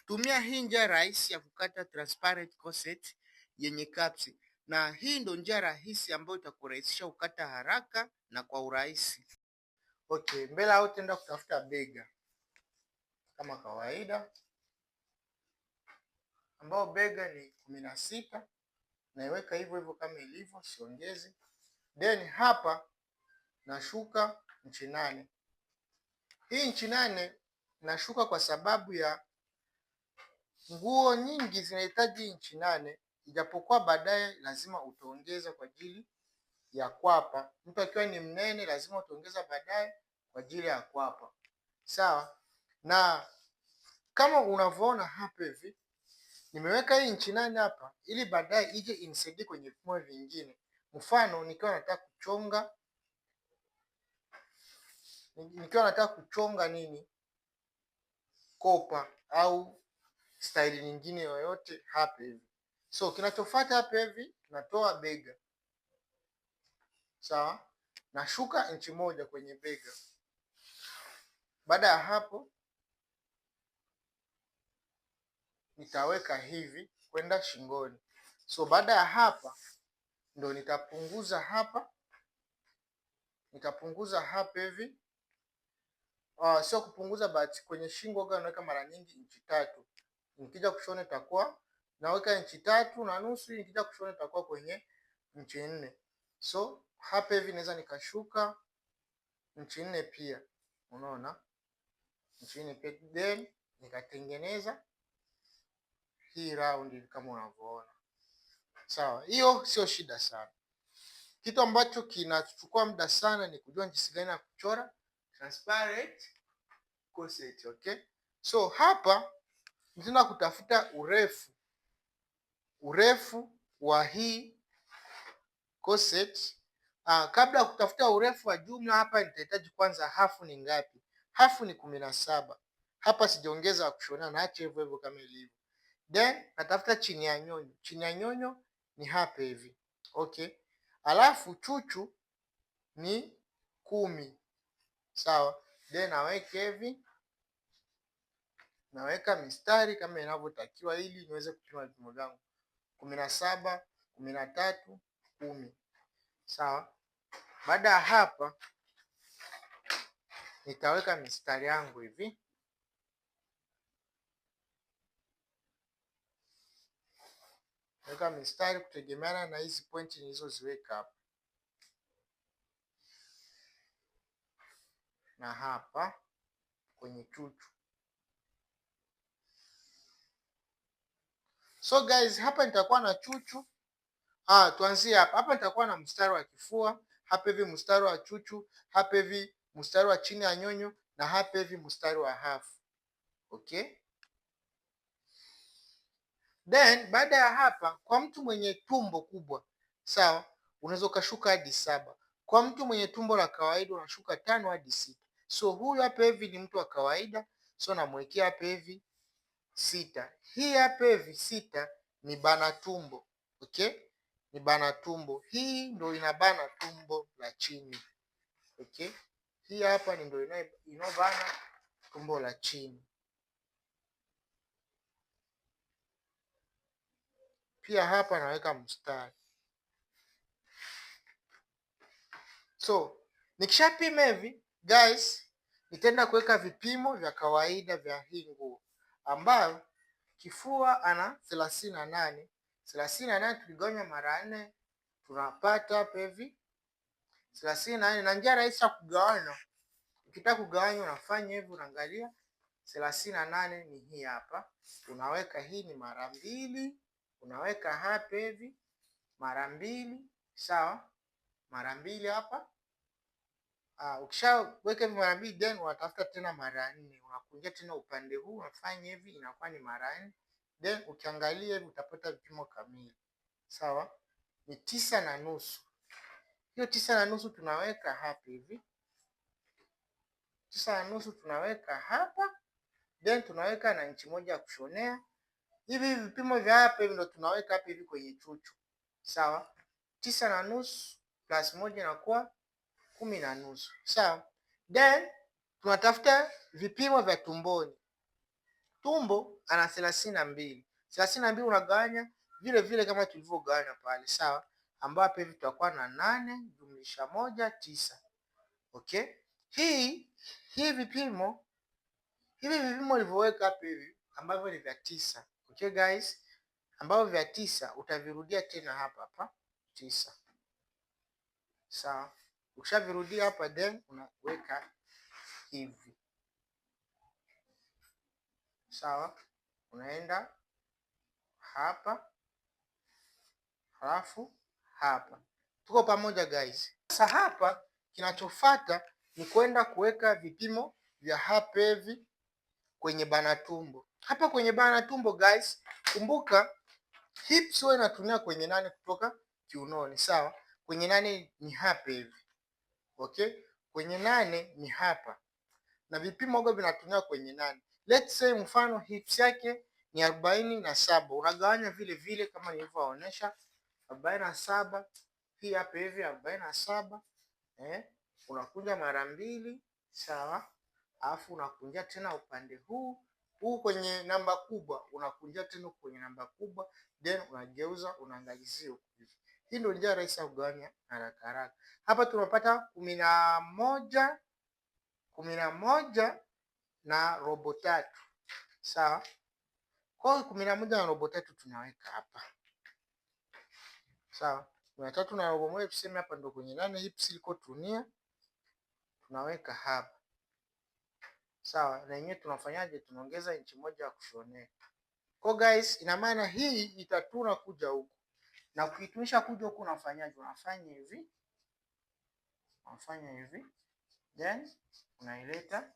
Tumia hii njia rahisi ya kukata transparent corset yenye caps, na hii ndo njia rahisi ambayo itakurahisisha kukata haraka na kwa urahisi. Okay, mbele au tenda kutafuta bega kama kawaida, ambao bega ni 16, naiweka hivyo hivyo kama ilivyo, siongezi. Then hapa nashuka inchi 8. Hii inchi 8 nashuka kwa sababu ya nguo nyingi zinahitaji inchi 8, ijapokuwa baadaye lazima utaongeza kwa ajili ya kwapa. Mtu akiwa ni mnene lazima utaongeza baadaye kwa ajili ya kwapa, sawa. Na kama unavyoona hapa hivi, nimeweka hii inchi 8 hapa ili baadaye ije inisaidie kwenye vipimo vingine. Mfano nikiwa nataka kuchonga nini, kopa au style nyingine yoyote hapa hivi. So kinachofuata hapa hivi, natoa bega, sawa, nashuka inchi 1 kwenye bega. Baada ya hapo nitaweka hivi kwenda shingoni. So baada ya hapa ndo nitapunguza hapa hivi. Sio kupunguza, but kwenye shingo ga naweka mara nyingi inchi 3. Nikija kushona itakuwa naweka inchi 3.5, nikija kushona itakuwa kwenye inchi 4. So hapa hivi naweza nikashuka inchi 4 pia, unaona, inchi 4 pia, then nikatengeneza hii round kama unavyoona, sawa. Hiyo sio shida sana. Kitu ambacho kinachukua muda sana ni kujua jinsi gani ya kuchora transparent corset, okay? So hapa nitaenda kutafuta urefu wa hii corset. Kabla ya kutafuta urefu wa jumla, hapa nitahitaji kwanza hafu ni ngapi. Hafu ni 17. Hapa sijaongeza kushona, naacha hivyo hivyo kama ilivyo. Then natafuta chini ya nyonyo. Chini ya nyonyo ni hapa hivi, okay? Alafu chuchu ni 10, sawa. Then naweka hivi, naweka mistari kama inavyotakiwa ili niweze kupima vipimo vyangu. 17, 13, 10, sawa. Baada ya hapa nitaweka mistari yangu hivi, weka mistari kutegemeana na hizi pointi nilizoziweka hapa na hapa kwenye chuchu. So guys, hapa nitakuwa na chuchu. Tuanzie hapa. Hapa nitakuwa na mstari wa kifua, hapa hivi mstari wa chuchu, hapa hivi mstari wa chini ya nyonyo, na hapa hivi mstari wa hafu, okay? Then baada ya hapa, kwa mtu mwenye tumbo kubwa, sawa, unaweza ukashuka hadi 7. Kwa mtu mwenye tumbo la kawaida unashuka 5 hadi 6. So huyu hapa hivi ni mtu wa kawaida, so namwekea hapa hivi 6. Hii hapa hivi 6 ni bana tumbo, okay? Ni bana tumbo. Hii ndio inabana tumbo la chini, okay? Hii hapa ni ndio inobana tumbo la chini. Pia hapa naweka mstari. So nikishapima hivi guys, nitaenda kuweka vipimo vya kawaida vya hii nguo, ambayo kifua ana 38. 38 tukigawanya mara 4 tunapata hapa hivi 34. Na njia rahisi ya kugawanya, ukitaka kugawanya unafanya hivi, unaangalia 38 ni hii hapa, unaweka hii ni mara 2, unaweka hapa hivi mara 2, sawa, mara 2 hapa. Ukishaweka hivi mara 2, then unatafuta tena mara 4, unakunja tena upande huu, unafanya hivi, inakuwa ni mara 4. Then ukiangalia hivi utapata vipimo kamili, sawa, ni 9.5. Hiyo 9.5 tunaweka hapa hivi, 9.5 tunaweka hapa, then tunaweka na inchi 1 ya kushonea. Hivi vipimo vya hapa hivi ndo tunaweka hapa hivi kwenye chuchu, sawa. 9.5 plus 1 inakuwa 10.5, sawa. Then tunatafuta vipimo vya tumboni. Tumbo ana 32. 32 unagawanya vile vile kama tulivyogawanya pale, sawa, ambapo hivi tutakuwa na 8 jumlisha 1 9. Okay, hivi vipimo ulivyoweka hapa hivi ambavyo ni vya 9. Okay guys, ambavyo vya 9 utavirudia tena hapa 9, sawa. Ukishavirudia hapa then unaweka hivi, sawa, unaenda hapa halafu hapa. Tuko pamoja guys? Sasa hapa kinachofuata ni kwenda kuweka vipimo vya hapa hivi kwenye bana tumbo. Hapa kwenye bana tumbo guys, kumbuka hips wewe inatumia kwenye 8 kutoka kiunoni, sawa. Kwenye 8 ni hapa hivi, okay, kwenye 8 ni hapa, na vipimo huko vinatumia kwenye 8. Let's say mfano hips yake ni 47, unagawanya vile vile kama nilivyoonyesha 47, hii hapa hivi 47, unakunja mara 2, sawa, alafu unakunja tena upande huu kwenye namba kubwa, unakunja tena kwenye namba kubwa, then unageuza unaangalizia huku. Hii ndio njia rahisi ya kugawanya haraka haraka. Hapa tunapata 11 na robo tatu, sawa. Kwa hiyo 11 na robo tatu tunaweka hapa, sawa. 13 na robo moja tuseme hapa ndo kwenye 8 hips iliko tunia, tunaweka hapa, sawa. Na yenyewe tunafanyaje? Tunaongeza inchi 1 ya kushonea. Kwa guys, ina maana hii itatuna kuja huku, na kuitumisha kuja huku unafanyaje? Unafanya hivi, then unaileta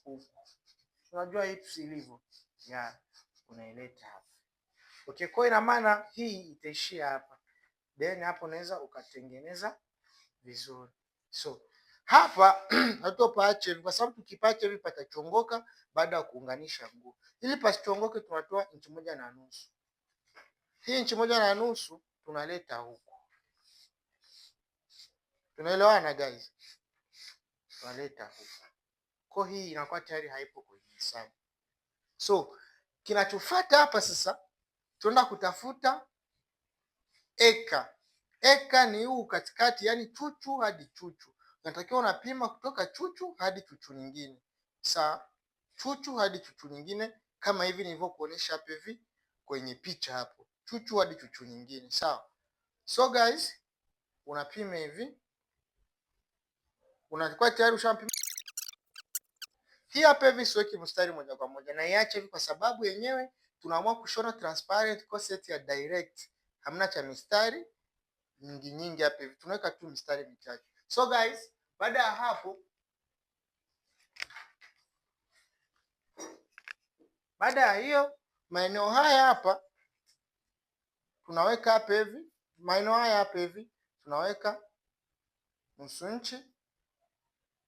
huku. Unajua hips ilivyo, unaileta hapa. Okay, kwa ina maana hii itaishia hapa, then hapo unaweza ukatengeneza vizuri. So hapa hatupaache kwa sababu tukipacha hivi patachongoka baada ya kuunganisha nguo. Ili pasichongoke tunatoa inchi 1.5. Hii inchi 1.5 tunaleta huku. Tunaelewana guys? Tunaleta huku. Kwa hii inakuwa tayari haipo kwenye hesabu. So kinachofuata hapa sasa tunaenda kutafuta eka. Eka ni huu katikati, yani chuchu hadi chuchu. Unatakiwa unapima kutoka chuchu hadi chuchu nyingine. Sawa? Chuchu hadi chuchu nyingine kama hivi nilivyokuonyesha hapa hivi kwenye picha hapo. Chuchu hadi chuchu nyingine, sawa? So guys, unapima hivi. Unakuwa tayari ushampima. Hii hapa hivi siweki mstari moja kwa moja, na iache hivi kwa sababu yenyewe tunaamua kushona transparent corset ya direct. Hamna cha mistari nyingi hapa hivi. Tunaweka tu mistari michache. So guys, baada ya hapo, baada ya hiyo maeneo haya hapa tunaweka hapa hivi, maeneo haya hapa hivi tunaweka nusu inchi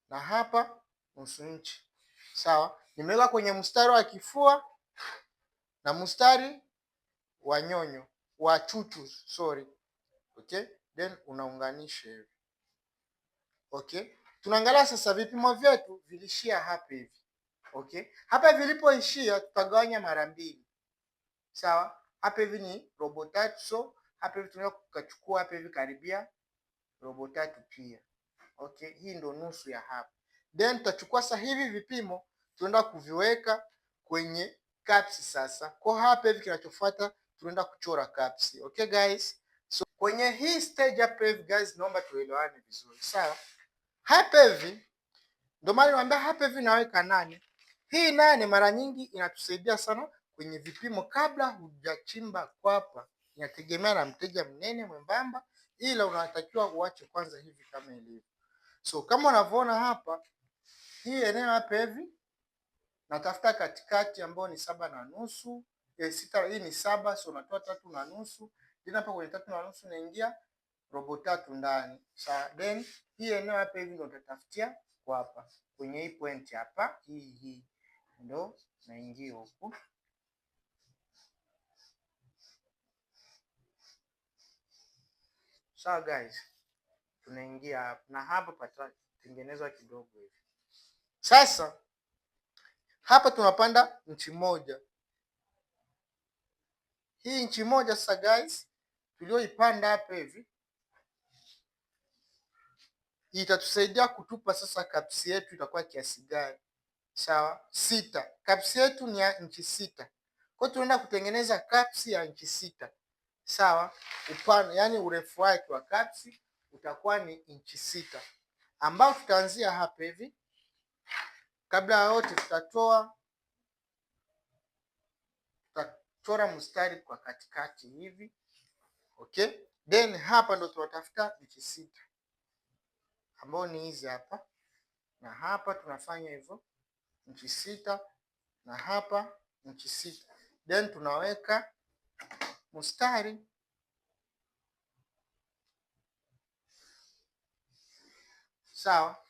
na hapa nusu inchi. Sawa? Nimeweka kwenye mstari wa kifua na mstari wa nyonyo wa chuchu, sorry. Okay? Then unaunganisha hivi. Okay? Tunaangalia sasa vipimo vyetu vilishia hapa hivi. Okay? Hapa vilipoishia tutagawanya mara 2. Sawa? Hapa hivi ni robo tatu, so hapa hivi tunaweza kuchukua hapa hivi karibia robo tatu pia. Okay? Hii ndo nusu ya hapa. Then tutachukua sasa hivi vipimo tunaenda kuviweka kwenye caps sasa. Kwa hapa hivi kinachofuata tunaenda kuchora caps. Okay guys? So kwenye hii stage hapa hivi guys, naomba tuelewane vizuri. Sawa? Hapa hivi ndio maana niwaambia hapa hivi naweka 8. Hii 8 mara nyingi inatusaidia sana kwenye vipimo kabla hujachimba kwapa. Inategemea na mteja mnene mwembamba, ila unatakiwa uache kwanza hivi kama ilivyo. So kama unavyoona hapa, hii eneo hapa hivi natafuta katikati ambayo ni 7.5. 6, hii ni 7, so unatoa 3.5. Then hapa kwenye 3.5 naingia robo tatu ndani. Sawa, then hii eneo hapa hivi ndio utatafutia kwa hapa. Kwenye hii point hapa, hii ndio naingia huku. Sawa guys, tunaingia hapa na hapa patatengenezwa kidogo hivi. Sasa hapa tunapanda inchi moja. Hii inchi moja sasa guys tulioipanda hapa hivi itatusaidia kutupa sasa kapsi yetu itakuwa kiasi gani. Sawa, 6. Kapsi yetu ni ya inchi 6. Kwa hiyo tunaenda kutengeneza kapsi ya inchi 6. Sawa, upana yani urefu wake wa kapsi utakuwa ni inchi 6, ambao tutaanzia hapa hivi. Kabla ya yote tutachora mstari kwa katikati hivi. Okay, then hapa ndo tunatafuta inchi 6 ambao ni hizi hapa, na hapa tunafanya hivyo inchi 6 na hapa inchi 6, then tunaweka mstari. Sawa,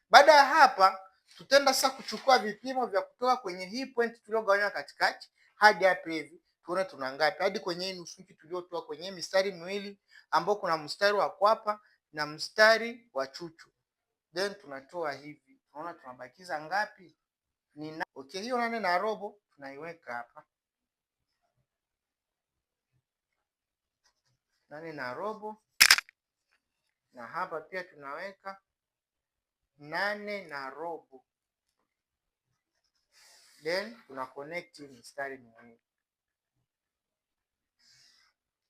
baada ya hapa tutaenda sasa kuchukua vipimo vya kutoka kwenye hii point tuliogawanya katikati hadi hapa hivi, tuone tuna ngapi, hadi kwenye hii nusu inchi tuliotoa kwenye mistari miwili ambao kuna mstari wa kwapa na mstari wa chuchu, then tunatoa hivi, tunaona tunabakiza ngapi? Okay, hiyo 8.5 tunaiweka hapa, 8.5, na hapa pia tunaweka 8.5, then tuna connect mistari miwili.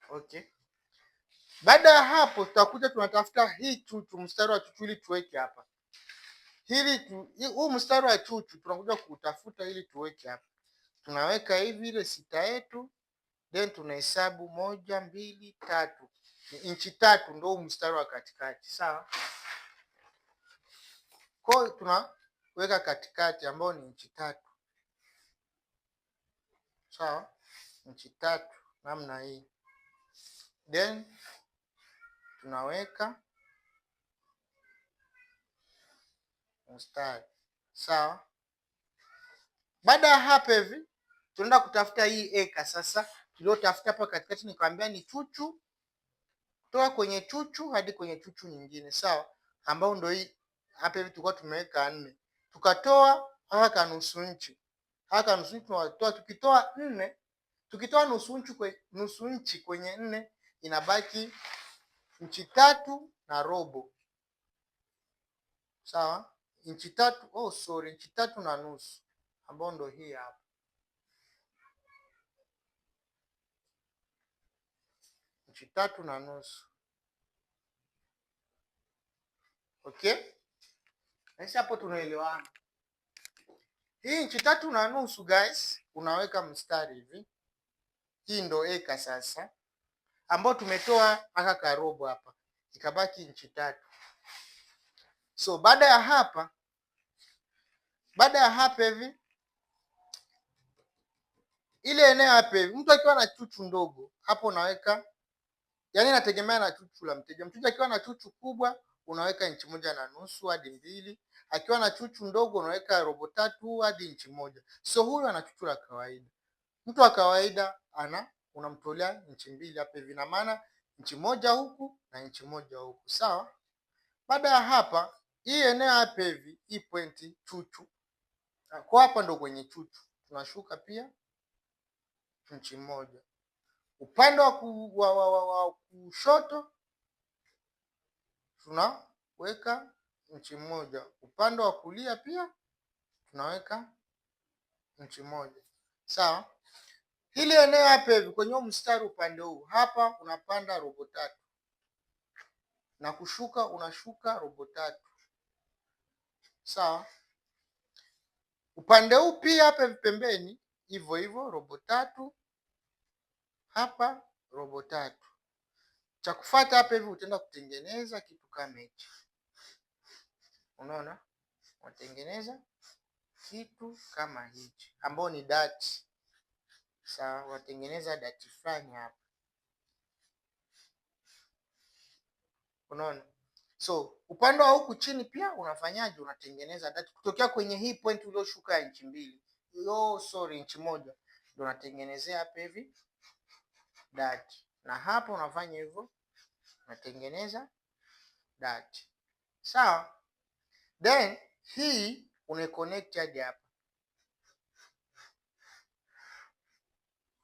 Okay, baada ya hapo tutakuja tunatafuta hii chuchu, mstari wa chuchu ili tuweke hapa. Huu mstari wa chuchu tunakuja kutafuta ili tuweke hapa. Tunaweka hivi ile 6 yetu, then tunahesabu 1 2 3, ni inchi 3 ndio mstari wa katikati. Sawa, kwa hiyo tunaweka katikati ambao ni inchi 3. Sawa, inchi 3 namna hii, then tunaweka mstari. Sawa, baada ya hapa hivi tunaenda kutafuta hii eka sasa tuliotafuta hapa katikati, nikwambia ni chuchu, kutoka kwenye chuchu hadi kwenye chuchu nyingine. Sawa, ambao ndio hii hapa hivi tulikuwa tumeweka 4, tukatoa haka nusu inchi, haka nusu inchi tunatoa, tukitoa nusu inchi kwenye 4 inabaki inchi 3.5. Sawa, inchi 3, inchi 3.5 ambao ndo hii hapa, inchi 3.5. Okay, sasa hapo tunaelewana. Hii inchi 3.5 guys, unaweka mstari hivi. Hii ndo eka sasa ambao tumetoa aka karobo hapa, ikabaki inchi 3. So baada ya hapa hivi, ile eneo hapa hivi, mtu akiwa na chuchu ndogo hapo unaweka, yani inategemea na chuchu la mteja. Mteja akiwa na chuchu kubwa unaweka inchi 1.5 hadi 2, akiwa na chuchu ndogo unaweka robo 3 hadi inchi 1. So huyu ana chuchu la kawaida. Mtu wa kawaida unamtolea inchi 2 hapa hivi, na maana inchi 1 huku na inchi 1 huku. Sawa, baada ya hapa hii eneo hapa hivi, hii pointi chuchu, kwa hapa ndo kwenye chuchu tunashuka pia inchi 1. Upande wa kushoto tunaweka inchi 1, upande wa kulia pia tunaweka inchi 1. Sawa, hili eneo hapa hivi kwenye mstari upande huu hapa unapanda robo 3 na kushuka unashuka robo 3. Sawa, upande huu pia hapa pembeni hivyo hivyo robo 3, hapa robo 3. Cha kufuata hapa hivi utaenda kutengeneza kitu kama hichi. Unaona, unatengeneza kitu kama hichi ambao ni dati. Sawa, unatengeneza dati fulani hapa. Unaona, so upande wa huku chini pia unafanyaje? Unatengeneza dati kutokea kwenye hii point ulioshuka inchi 2, inchi 1, ndio unatengenezea hapa hivi dati, na hapa unafanya hivyo, unatengeneza dati. Sawa, then hii unaconnect hadi hapa.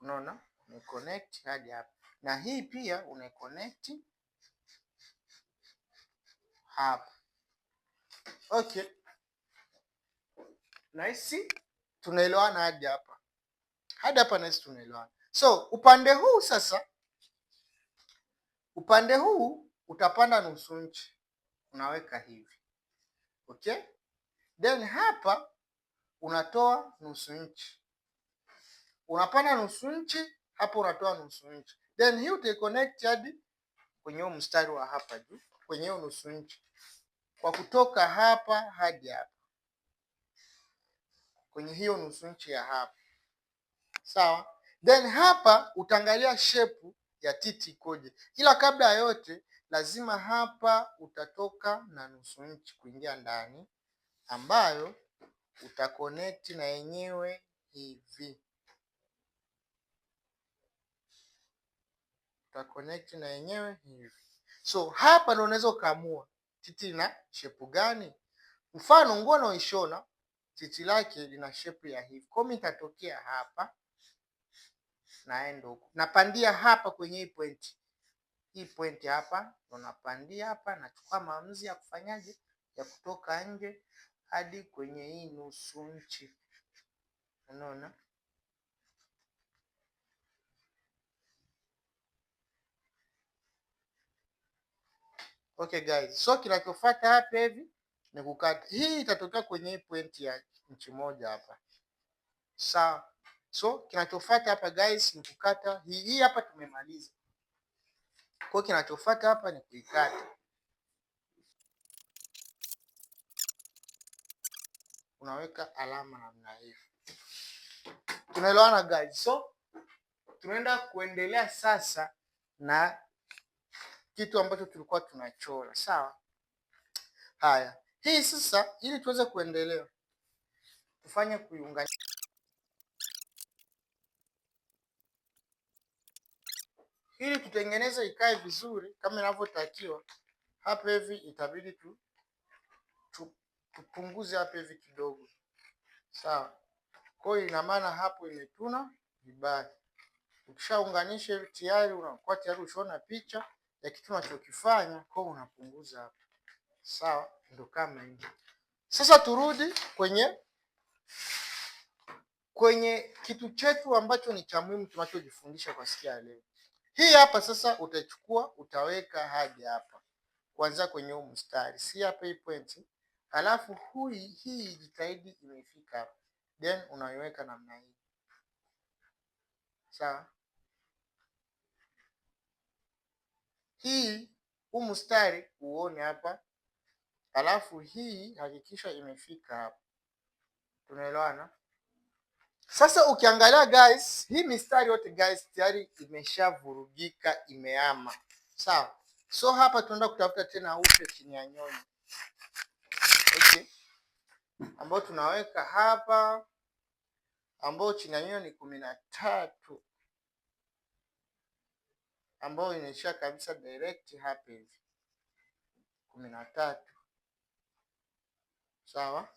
Unaona, umeconnect hadi hapa, na hii pia unaconnect hapa. Okay, nice, tunaelewana hadi hapa. Hadi hapa nice, tunaelewana. So upande huu sasa, upande huu utapanda nusu inchi, unaweka hivi. Okay, then hapa unatoa nusu inchi, unapanda nusu inchi, hapo unatoa nusu inchi, then hii utaiconnect hadi kwenye huu mstari wa hapa juu, kwenye hiyo nusu inchi, kwa kutoka hapa hadi hapa, kwenye hiyo nusu inchi ya hapa. Sawa, then hapa utaangalia shape ya titi ikoje, ila kabla ya yote lazima hapa utatoka na nusu inchi kuingia ndani, ambayo utaconnect na yenyewe hivi, utaconnect na yenyewe hivi. So hapa ndio unaweza ukaamua titi na shape gani. Mfano nguo naoishona titi lake lina shape ya hivi, kwa mimi nitatokea hapa naenda huko, napandia hapa kwenye hii point, hii point hapa ndo napandia hapa, nachukua maamuzi ya kufanyaje, ya kutoka nje hadi kwenye hii nusu inchi. Unaona, okay guys, so kinachofuata hapa hivi ni kukata. Hii itatokea kwenye hii point ya inchi moja hapa, sawa. So kinachofuata hapa guys ni kukata hii hapa, tumemaliza. Kwa kinachofuata hapa ni kuikata. Unaweka alama namna hiyo. Tunaelewana guys? So tunaenda kuendelea sasa na kitu ambacho tulikuwa tunachora, sawa. Haya, hii sasa, ili tuweze kuendelea, tufanye kuiunganisha ili tutengeneze ikae vizuri kama inavyotakiwa. Hapa hivi itabidi tupunguze hapa hivi kidogo, sawa. Kwa hiyo ina maana hapo imetuna vibaya. Ukishaunganisha hivi tayari unakuwa tayari ushaona picha ya kitu unachokifanya, kwa hiyo unapunguza hapa, sawa. Ndio kama hivi. Sasa turudi kwenye kitu chetu ambacho ni cha muhimu tunachojifundisha kwa siku ya leo. Hii hapa sasa utachukua utaweka hadi hapa, kuanzia kwenye huu mstari, si hapa hii point, alafu hii jitahidi imefika hapa, then unaiweka namna hii, sawa. Huu mstari uone hapa, alafu hii hakikisha imefika hapa. Tunaelewana? Sasa ukiangalia guys, hii mistari yote guys tayari imeshavurugika, imeama, sawa. So hapa tunaenda kutafuta tena upe chini ya nyonyo, okay, ambao tunaweka hapa, ambao chini ya nyonyo ni 13, ambao inaishia kabisa direct hapa hivi 13, sawa.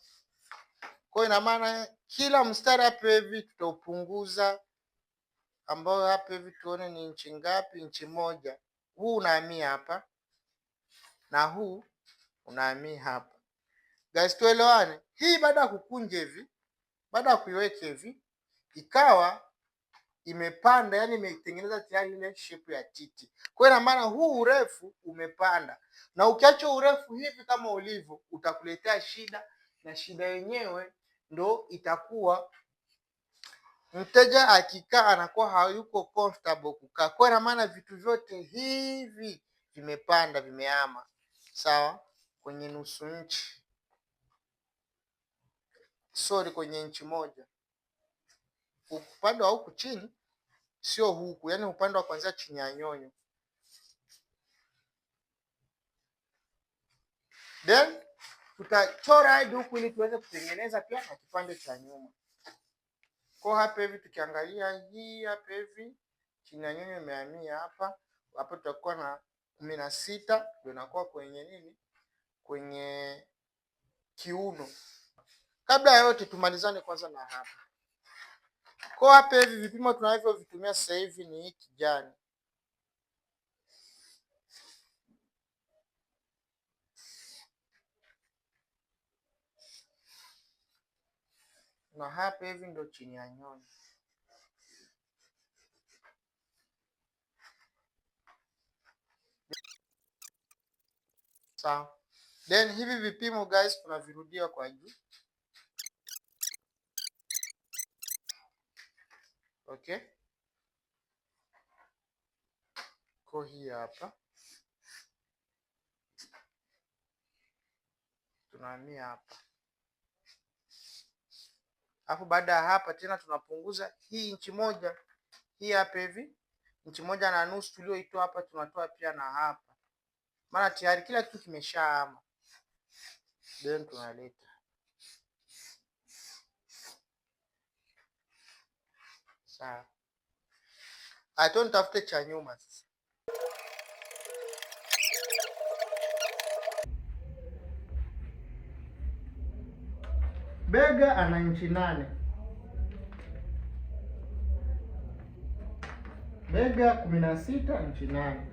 Kwa ina maana kila mstari hapa hivi tutaupunguza, ambao hapa hivi tuone ni inchi ngapi, inchi moja. Huu unahamia hapa na huu unahamia hapa. Guys, tuelewane. Hii baada ya kukunja hivi, baada ya kuiweka hivi, ikawa imepanda, yani imetengeneza tayari ile shape ya titi. Kwa ina maana huu urefu umepanda, na ukiacha urefu hivi kama ulivyo utakuletea shida, na shida yenyewe ndo itakuwa mteja akikaa anakuwa hayuko comfortable kukaa. Kwa ina maana vitu vyote hivi vimepanda, vimeama, sawa, kwenye nusu inchi, sorry, kwenye inchi moja. Upande wa huku chini sio huku, yani upande wa kwanza chini ya nyonyo. Then tutachora hadi huku ili tuweze kutengeneza pia na kipande cha nyuma. Kwa hapa hivi tukiangalia hii hapa hivi chini ya nyonyo imehamia hapa, hapo tutakuwa na 16, ndio inakuwa kwenye nini, kwenye kiuno. Kabla ya yote tumalizane kwanza na hapa. Kwa hapa hivi vipimo tunavyovitumia sasa hivi ni hii kijani. Na hapa hivi ndo chini ya nyonyo. Sawa. Then hivi vipimo guys tunavirudia kwa juu. Okay. Kwa hii hapa. Tunahamia hapa. Alafu baada ya hapa tena tunapunguza hii inchi moja. Hii hapa hivi. Inchi moja na nusu tulioitoa hapa tunatoa pia na hapa. Maana tayari kila kitu kimeshahama. Then tunaleta. Sawa. Ato nitafute cha nyuma sasa. Bega ana inchi 8. Bega 16 inchi 8.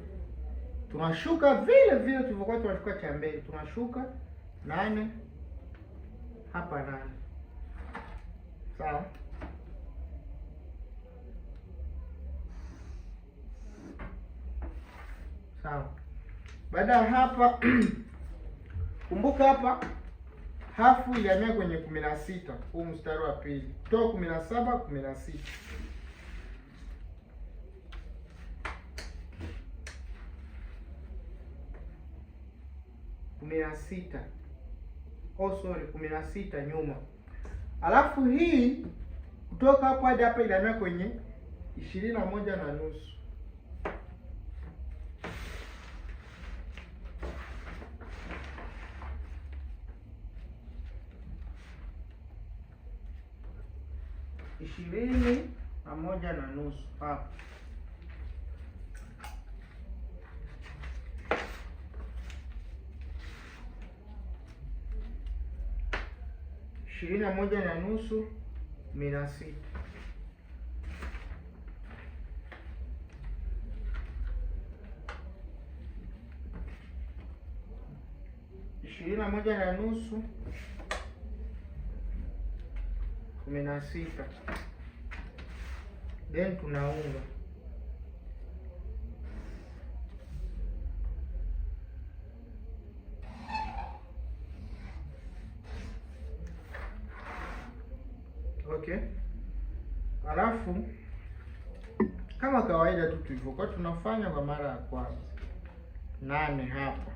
Tunashuka vile vile tulivyokuwa tunashuka cha mbele. Tunashuka 8 hapa 8. Sawa? Sawa. Baada ya hapa kumbuka hapa hafu ilihamia kwenye 16, huu mstari wa pili. Toa 17, 16. Oh sorry, 16 nyuma. Alafu hii kutoka hapo hadi hapa ilihamia kwenye 21 na nusu. Ishirini na moja na nusu hapa. Ishirini na moja na nusu 16. Ishirini na moja na nusu 16. Then tunaunga. Okay. Alafu kama kawaida tu tulivyokuwa tunafanya kwa mara ya kwanza. 8 hapa.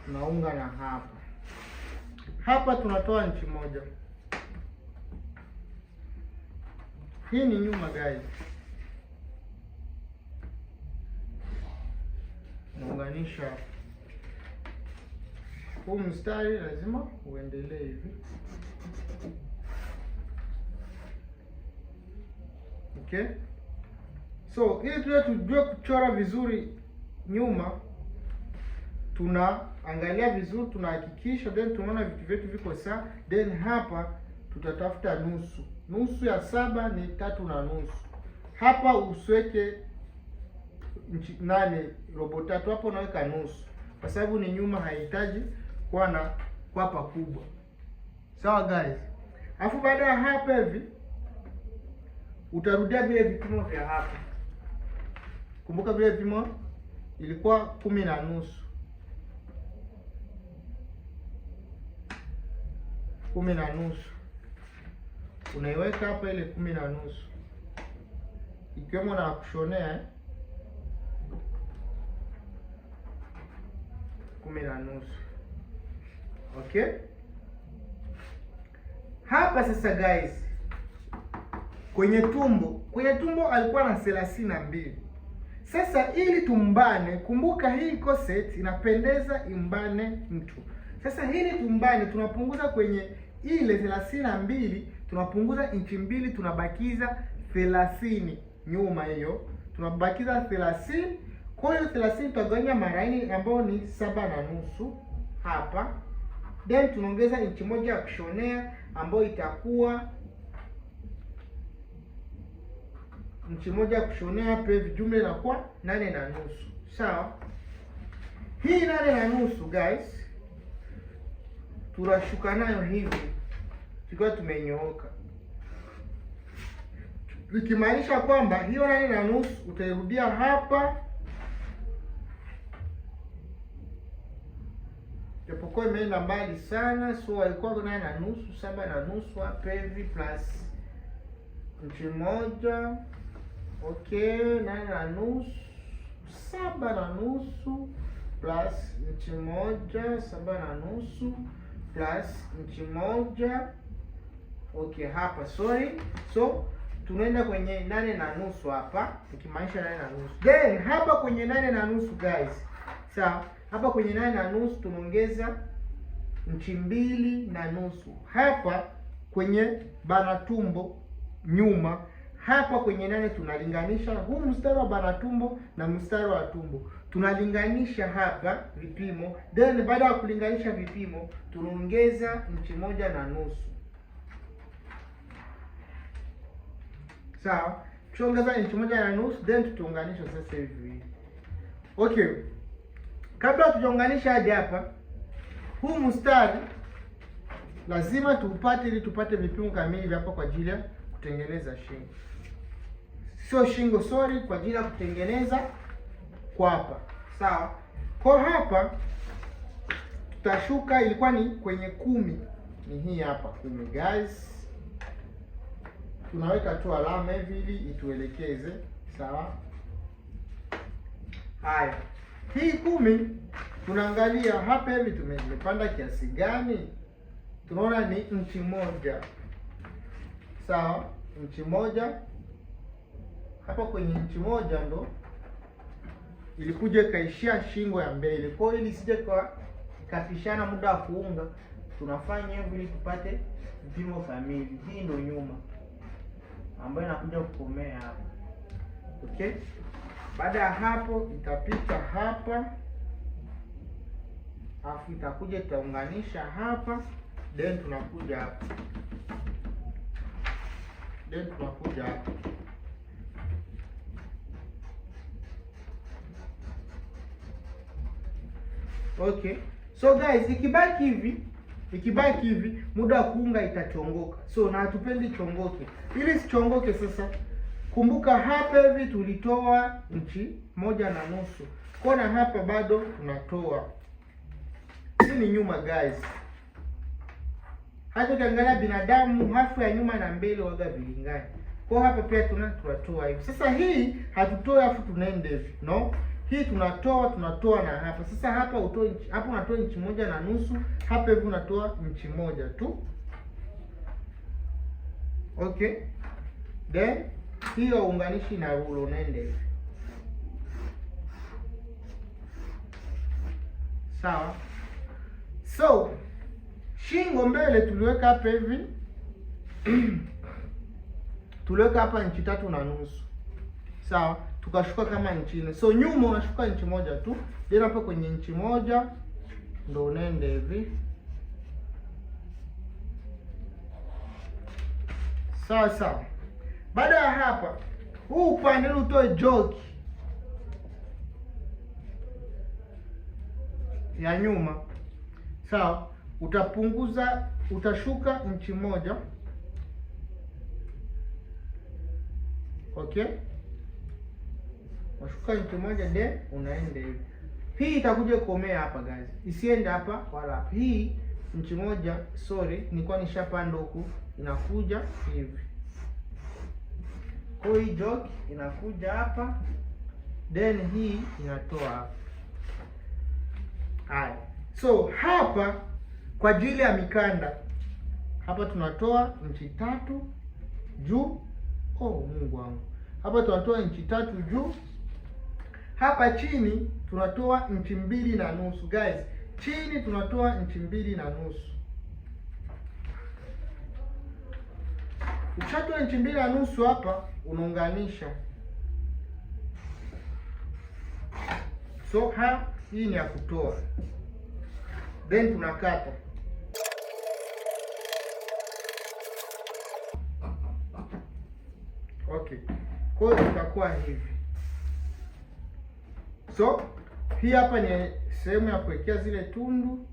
Tunaunga na hapa. Hapa tunatoa inchi moja. Hii ni nyuma guys. Naunganisha hapa. Huu mstari lazima uendelee hivi. Okay? So, ili tujue kuchora vizuri nyuma, tunaangalia vizuri, tunahakikisha, then tunaona vitu vyetu viko sawa, then hapa tutatafuta nusu. Nusu ya 7 ni 3 na nusu. Hapa usiweke inchi 8 robo 3, hapo unaweka nusu. Kwa sababu ni nyuma, haihitaji kuwa na kwapa kubwa. Sawa guys? Alafu baada ya hapa hivi utarudia vile vipimo vya hapa. Kumbuka vile vipimo ilikuwa 10 na nusu. 10 na nusu. Unaiweka hapa ile 10 na nusu. Ikiwemo na kushonea 10 na nusu. Okay? Hapa sasa guys, kwenye tumbo alikuwa na 32. Sasa ili tumbane, kumbuka hii corset inapendeza imbane mtu. Sasa hili tumbane tunapunguza kwenye ile 32, tunapunguza inchi 2, tunabakiza 30 nyuma hiyo. Tunabakiza 30. Kwa hiyo 30 tutagawanya mara 4 ambayo ni 7 na nusu hapa. then tunaongeza inchi moja ya kushonea ambayo itakuwa inchi moja ya kushonea hapa hivi, jumla inakuwa 8.5. Sawa, hii 8.5 guys tunashuka nayo hivi tukiwa tumenyooka, ikimaanisha kwamba hiyo 8.5 utairudia hapa, japokuwa imeenda mbali sana, so ilikuwa 8.5, 7.5 hapa hivi plus inchi moja. Okay, 8.5, 7.5 plus inchi moja, 7.5 plus inchi moja. Okay, hapa sorry, so tunaenda kwenye 8.5 hapa, ikimaanisha 8.5. Then hapa kwenye 8.5 guys, sawa, hapa kwenye 8.5 tunaongeza inchi 2.5 hapa kwenye bana tumbo nyuma. Hapa kwenye 8 tunalinganisha huu mstari wa bana tumbo na mstari wa tumbo, tunalinganisha hapa vipimo. Then baada ya kulinganisha vipimo tunaongeza inchi 1.5. Sawa, tuongeza inchi 1.5, then tutaunganisha sasa hivi. Okay, kabla tujaunganisha hadi hapa, huu mstari lazima tupate ili tupate vipimo kamili vya hapa kwa ajili ya kutengeneza shingo. Sio shingo, sorry, kwa ajili ya kutengeneza kwa hapa. Sawa, kwa hapa tutashuka, ilikuwa ni kwenye 10, ni hii hapa 10 guys. Tunaweka tu alama hivi ili ituelekeze. Sawa, haya, hii 10 tunaangalia hapa hivi tumepanda kiasi gani. Tunaona ni inchi moja. Sawa, inchi moja. Hapa kwenye inchi moja ndo ilikuja ikaishia shingo ya mbele. Kwa hiyo ili sije kwa ikapishana muda wa kuunga, tunafanya hivyo ili tupate vipimo kamili. Hii ndo nyuma ambayo inakuja kukomea hapa. Okay, baada ya hapo itapita hapa, afu itakuja itaunganisha hapa, then tunakuja hapa, then tunakuja hapa. Okay, so guys, ikibaki hivi muda wa kuunga itachongoka, so na hatupendi chongoke. Ili sichongoke sasa, kumbuka hapa hivi tulitoa inchi 1.5, kwa na hapa bado tunatoa. Hii ni nyuma guys, hata ukiangalia binadamu hafu ya nyuma na mbele waga vilingani, kwa hapa pia tunatoa hivi. Sasa hii hatutoi afu tunaenda hivi, no, hii tunatoa na hapa. Sasa hapa utoe hapo, unatoa inchi 1.5, hapa hivi unatoa inchi 1 tu. Okay, then hiyo unganishi na rulo, unaenda hivi. Sawa, so shingo mbele tuliweka hapa hivi tuliweka hapa inchi 3.5. Sawa, tukashuka kama inchi 4. So nyuma unashuka inchi 1 tu, then hapa kwenye inchi 1 ndo unaenda hivi. Sawa sawa. Baada ya hapa, huu upande utoe joki ya nyuma. Sawa, utapunguza, utashuka inchi 1. Okay, washuka inchi 1 then unaenda hivi. Hii itakuja kukomea hapa guys, isiende hapa wala hapa. Hii inchi 1, sorry, nilikuwa nishapanda huku, inakuja hivi. Kwa hii joke inakuja hapa, then hii inatoa hapa. Haya, so hapa kwa ajili ya mikanda, hapa tunatoa inchi 3 juu. Oh Mungu wangu, hapa tunatoa inchi 3 juu. Hapa chini tunatoa inchi 2.5 guys, chini tunatoa inchi 2.5. Ukishatoa inchi 2.5 hapa unaunganisha. So hii ni ya kutoa, then tunakata. Okay, kwa hiyo itakuwa hivi. So hii hapa ni sehemu ya kuwekea zile tundu.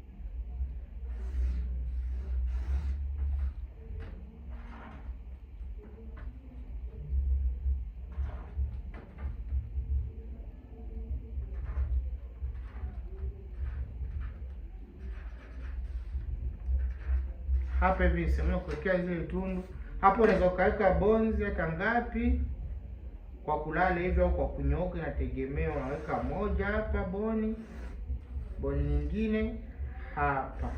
Hapa hivi sehemu ya kuwekea zile tundu. Hapo unaweza ukaweka bonzi hata ngapi kwa kulala hivyo au kwa kunyooka, inategemea. Unaweka moja hapa boni nyingine hapa,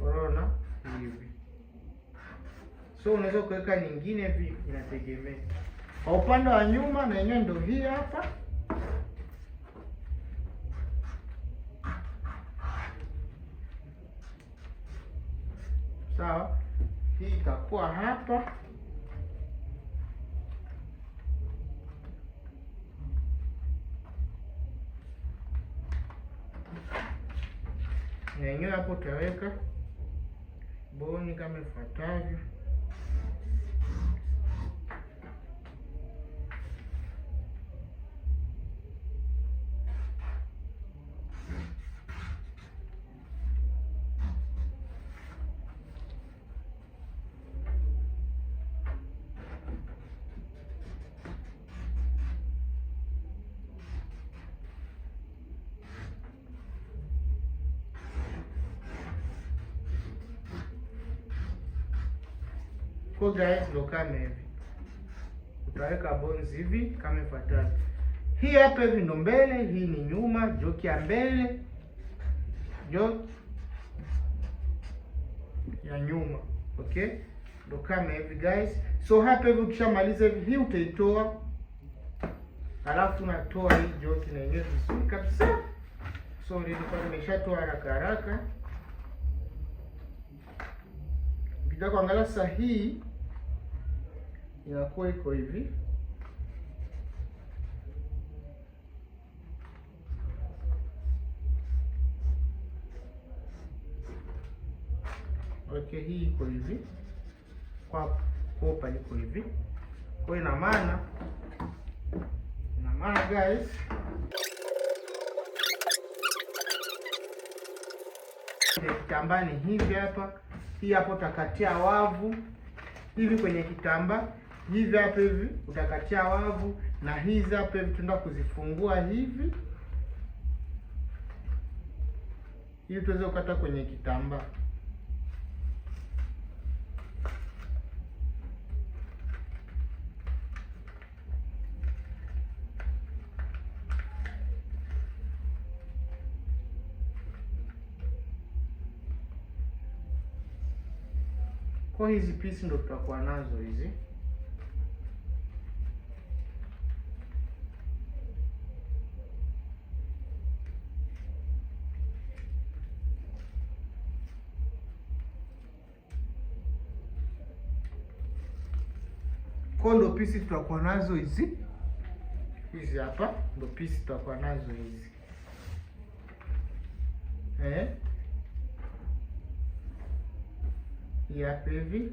unaona hivi. So unaweza kuweka nyingine hivi, inategemea. Kwa upande wa nyuma na yenyewe ndio hii hapa. Sawa, hii itakuwa hapa. Na yenyewe hapo utaweka boni kama ifuatavyo. Kwa guys, ndo kama hivi utaweka bonzi hivi kama ifuatavyo. Hii hapa hivi ndo mbele, hii ni nyuma, joki ya mbele, joki ya nyuma. Okay, ndo kama hivi guys. So hapa hivi ukishamaliza hivi, hii utaitoa, alafu unatoa hii joki na yenyewe vizuri kabisa. So nilikuwa nimeshatoa haraka. Ukitaka kuangalia sasa, hii inakuwa iko hivi. Okay, hii iko hivi. Kwa kopa iko hivi. Kwa ina maana guys, kitambaa ni hivi hapa. Hii hapo utakatia wavu hivi kwenye kitambaa. Hivi hapa hivi utakatia wavu, na hizi hapa hivi tunaenda kuzifungua hivi ili tuweze kukata kwenye kitambaa. Kwa hizi pisi ndo tutakuwa nazo hizi. Kwa ndo pisi tutakuwa nazo hizi. Hizi hapa ndo pisi tutakuwa nazo hizi. Hii hapa hivi.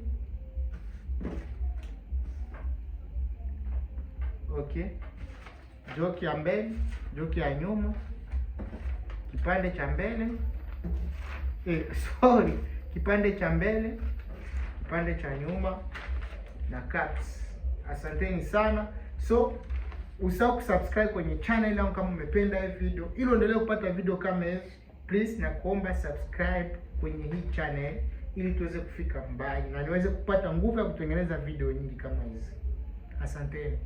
Okay, joki ya mbele, joki ya nyuma, kipande cha mbele, kipande cha mbele, kipande cha nyuma na cuts. Asanteni sana. So usahau kusubscribe kwenye channel yangu kama umependa hii video, ili uendelee kupata video kama hizi. Please na kuomba subscribe kwenye hii channel ili tuweze kufika mbali na niweze kupata nguvu ya kutengeneza video nyingi kama hizi. Asanteni.